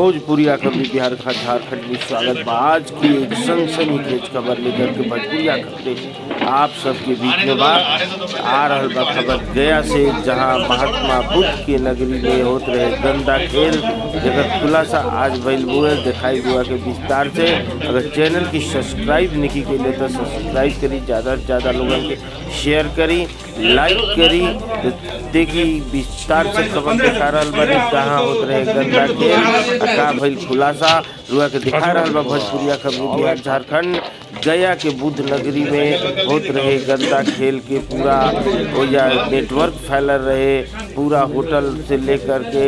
भोजपुरिया खबरी बिहार का झारखंड में स्वागत बा। आज की एक सनसनीखेज खबर लेकर के भोजपुरिया खबरें आप सबके बीच में बा। आ रहल बा खबर गया से, जहां महात्मा बुद्ध के नगरी में होत रहे गंदा खेल, जेकर खुलासा आज भइल हुए दिखाई दुआ के विस्तार से। अगर चैनल की सब्सक्राइब नहीं कैले तो सब्सक्राइब करी, ज़्यादा से ज़्यादा लोगन के शेयर करी, लाइक करी। तो देखी विस्तार से खबर दिखा रहल बानी कहाँ होत रहे गंदा खेल, का भइल खुलासा रुआ के दिखा रहल बा। भोजपुरिया खबरी बिहार झारखंड गया के बुद्ध नगरी में होत रहे गंदा खेल के पूरा ओजा नेटवर्क फैलल रहे। पूरा होटल से लेकर के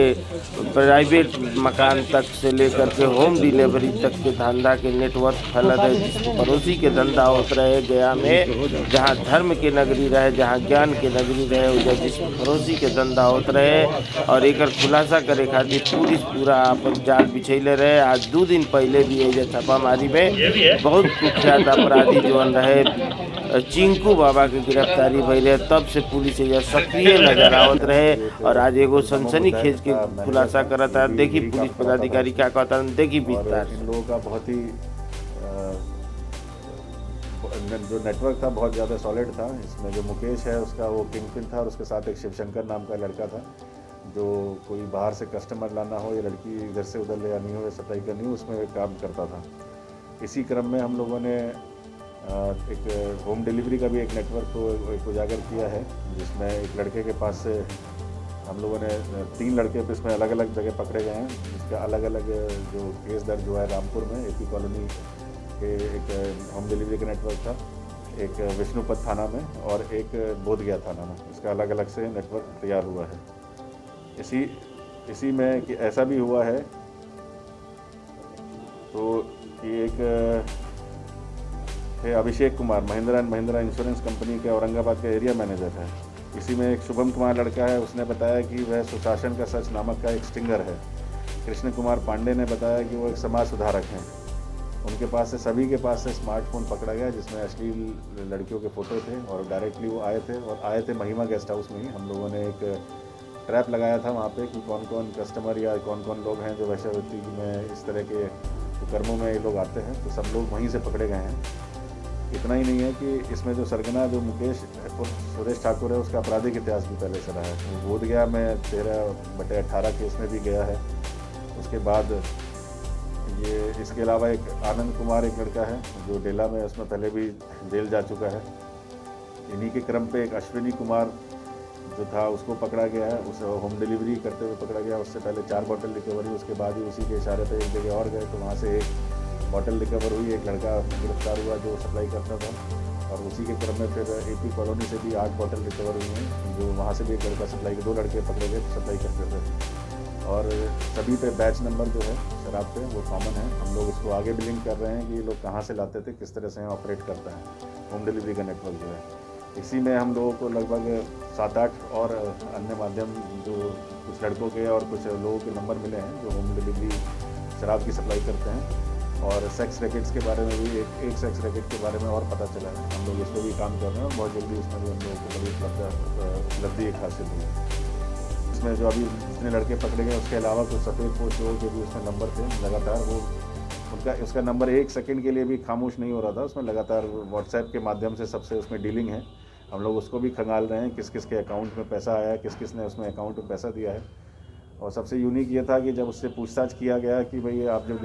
प्राइवेट मकान तक से लेकर के होम डिलीवरी तक के धंधा के नेटवर्क फैलल रहे, जिसको पड़ोसी के धंधा होत रहे गया में। जहाँ धर्म के नगरी रहे, जहाँ ज्ञान के नगरी रहे, उधर जिसको पड़ोसी के धंधा होत रहे। और एक खुलासा करे खातिर पुलिस पूरा अपन जाल बिछैले रहे। आज 2 दिन पहले भी एजा छापामारी में बहुत कुख्यात अपराधी जौन रहे चिंकू बाबा की गिरफ्तारी भइल है। तब से पुलिस एजा सक्रिय नजर आवत रहे और आज एगो सनसनीखेज के खुलासा करता। देखी पुलिस पदाधिकारी क्या कहता, देखी विस्तार। इन लोगों का बहुत ही जो नेटवर्क था बहुत ज़्यादा सॉलिड था। इसमें जो मुकेश है उसका वो किंगपिन था, और उसके साथ एक शिवशंकर नाम का लड़का था, जो कोई बाहर से कस्टमर लाना हो या लड़की इधर से उधर ले आनी हो या सप्लाई करनी हो, उसमें काम करता था। इसी क्रम में हम लोगों ने एक होम डिलीवरी का भी एक नेटवर्क को उजागर किया है, जिसमें एक लड़के के पास से हम लोगों ने 3 लड़के पे इसमें अलग अलग जगह पकड़े गए हैं। इसका अलग अलग जो केस दर्ज हुआ है रामपुर में एपी कॉलोनी के एक होम डिलीवरी का नेटवर्क था, एक विष्णुपत थाना में और एक बोधगया थाना में। इसका अलग अलग से नेटवर्क तैयार हुआ है। इसी में कि ऐसा भी हुआ है तो कि एक है Abhishek Kumar, Mahindra and Mahindra insurance company के औरंगाबाद का एरिया मैनेजर है। इसी में एक शुभम कुमार लड़का है, उसने बताया कि वह सुशासन का सच नामक का एक स्टिंगर है। कृष्ण कुमार पांडे ने बताया कि वो एक समाज सुधारक हैं। उनके पास से सभी के पास से स्मार्टफोन पकड़ा गया, जिसमें अश्लील लड़कियों के फ़ोटो थे, और डायरेक्टली वो आए थे महिमा गेस्ट हाउस में ही। हम लोगों ने एक ट्रैप लगाया था वहाँ पे कि कौन कौन कस्टमर या कौन कौन लोग हैं जो वैश्यावृत्ति में इस तरह के कर्मों में ये लोग आते हैं, तो सब लोग वहीं से पकड़े गए हैं। इतना ही नहीं है कि इसमें जो सरगना जो मुकेश सुरेश ठाकुर है, उसका आपराधिक इतिहास भी पहले से रहा है। बोधगया में 13/18 केस में भी गया है। उसके बाद ये इसके अलावा एक आनंद कुमार एक लड़का है जो डेला में, उसमें पहले भी जेल जा चुका है। इन्हीं के क्रम पे एक अश्विनी कुमार जो था उसको पकड़ा गया है, उसे होम डिलीवरी करते हुए पकड़ा गया। उससे पहले 4 बॉटल रिकवरी, उसके बाद ही उसी के इशारे पे एक जगह और गए तो वहाँ से एक बॉटल रिकवर हुई। एक लड़का गिरफ्तार हुआ जो सप्लाई करता था, और उसी के क्रम में फिर एपी कॉलोनी से भी 8 बॉटल रिकवर हुई हैं, जो वहाँ से भी एक लड़का सप्लाई के 2 लड़के पकड़े गए सप्लाई करते थे। और सभी पे बैच नंबर जो है शराब पे वो कॉमन है। हम लोग उसको आगे भी लिंक कर रहे हैं कि ये लोग कहाँ से लाते थे, किस तरह से ऑपरेट करता है होम डिलीवरी का नेटवर्क जो है। इसी में हम लोगों को लगभग 7-8 और अन्य माध्यम जो कुछ लड़कों के और कुछ लोगों के नंबर मिले हैं जो होम डिलीवरी शराब की सप्लाई करते हैं। और सेक्स रैकेट्स के बारे में भी एक सेक्स रैकेट के बारे में और पता चला है। हम लोग इस पर भी काम कर रहे हैं और बहुत जल्दी इसमें भी हम लोगों को बड़ी उपलब्धि एक हासिल हुई। इसमें जो अभी जितने लड़के पकड़े गए उसके अलावा कुछ सफ़ेद पोस्ट लोगों के भी उसमें नंबर थे लगातार। वो उसका नंबर 1 सेकंड के लिए भी खामोश नहीं हो रहा था। उसमें लगातार व्हाट्सएप के माध्यम से सबसे उसमें डीलिंग है। हम लोग उसको भी खंगाल रहे हैं किस किस के अकाउंट में पैसा आया है, किस किस ने उसमें अकाउंट में पैसा दिया है। और सबसे यूनिक ये था कि जब उससे पूछताछ किया गया कि भाई आप जब